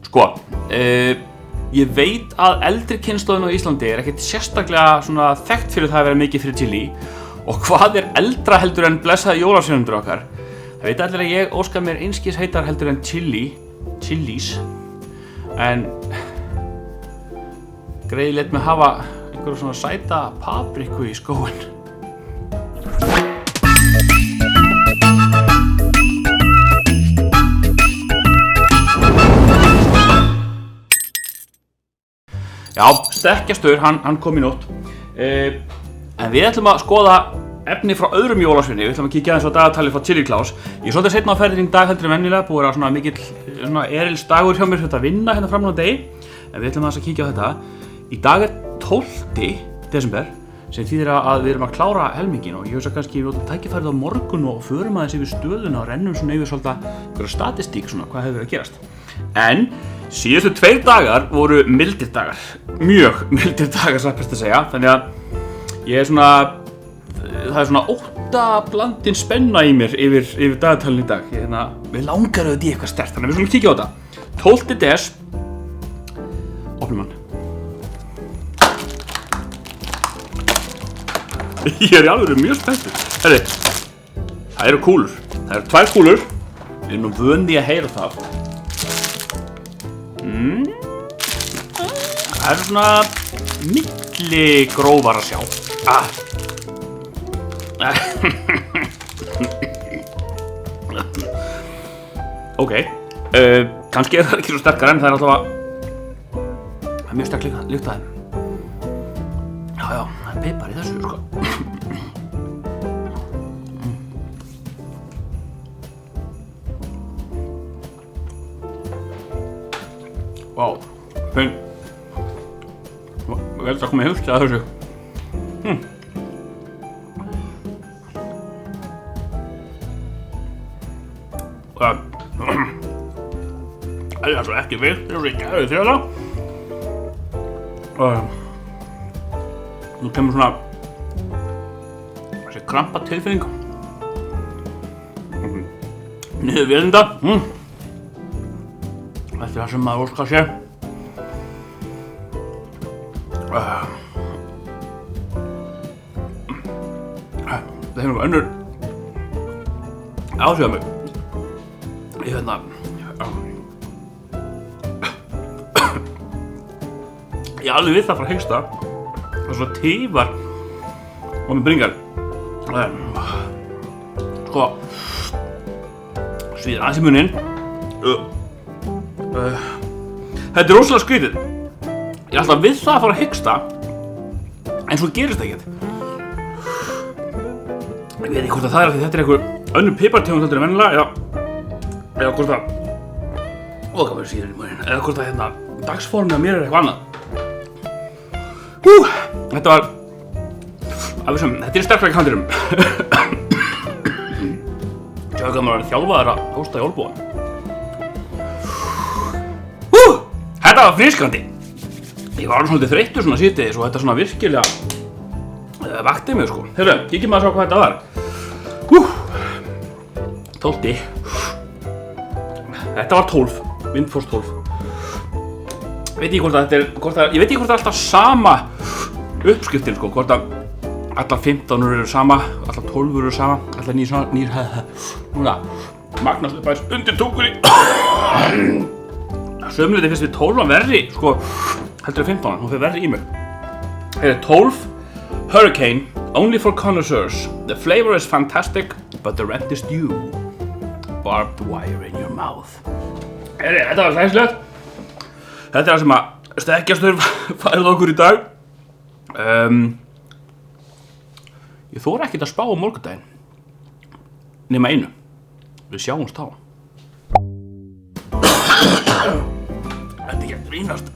Sko, ég veit að eldri kynslóðin á Íslandi ekkert sérstaklega svona þekkt fyrir það að vera mikið fyrir chili. Og hvað eldra heldur en blessaði jólasveinarnir okkar? Það veit allir að ég óska mér einskis heitar heldur en chilies. En Grey lét mig hafa einhverja svona sæta papriku í skóinn. Já, stekkjastur, hann kom í nótt. En við ætlum að skoða efni frá öðrum jólasveini. Við ætlum að kíkja aðeins á dagatalið frá Chili Claus. Ég er svolítið seinna á ferðinni í dag heldur en venjulega, búið að vera svona mikill erilsdagur hjá mér að vinna hérna fram á degi. En við ætlum aðeins að kíkja á þetta. Í dag 12. desember, sem þýðir að við erum að klára helminginn og ég hugsa kannski við notum tækifærið á morgun og förum aðeins yfir stöðuna og rennum svona yfir svolítið einhverja statistík svona hvað hefur verið að gerast. En síðustu 2 dagar voru mildir dagar, mjög mildir dagar satt best að segja, þannig að ég er svona, það er svona 8 blandin spenna í mér yfir dagatalinn í dag. Við langar auðvitað í eitthvað sterkt, þannig að við skulum kíkja á þetta. 12. des, opnum hann. Ég er í alveg mjög spenntur. Herri, það eru kúlur. Það eru 2 kúlur. Við erum nú vöndi að heyra það. Það eru svona milli grófar að sjá. Ok, kannski er það ekki svo sterkar en það er alltaf að mjög sterk lykt að þeim. Já, það er pipar í þessu, sko. Vá, finn. Ég held að koma í hugst að þessu. Það er svo ekki vilt, það er ekki aðeins þjóða. Nú kemur svona þessi krampa tilfinning. Niður vélinda. Þetta er það sem maður óskar sér. Það hefur önnur áhrif á mig. Ég alveg við það frá hengsta. Það er svona tífar og með bringar. Sko, svíður aðeins í munninn. Þetta er rosalega skrítið. Ég er alltaf við það að fara að hiksta, en svo gerist það ekkert. Ég veit ekki hvort það er af því þetta er einhver önnur pipartegund heldur en venjulega, eða hvort það, það verður síður í munninn, eða hvort það dagsformið á mér er eitthvað annað. Þetta var, þetta er sterklega í kantinum. Sjáðu hvað maður er þjálfaður að hósta í olnbogann. Þetta var frískandi. Ég var alveg svolítið þreyttur svona síðdegis og þetta svona virkilega vakti mig, sko. Heyrðu, kíkjum að sjá hvað þetta var. 12. Þetta var 12, Windforce 12. Ég veit ekki hvort það er alltaf sama uppskriftin, sko, hvort að allar 15 eru sama, allar 12 eru sama, allar 9, núna, magnast upp aðeins undir tungunni. Sömuleyti finnst við 12 verri, sko, heldur en 15, hún fyrir verri í mig. Hér er 12, Hurricane, only for connoisseurs. The flavor is fantastic, but the rent is due. Barbed wire in your mouth. Þetta var sæslegt. Þetta er það sem að stekkjastur færið okkur í dag. Ég þori ekkert að spá á morgundaginn. Nema einu. Við sjáumst þá. Þetta er ekki að grínast.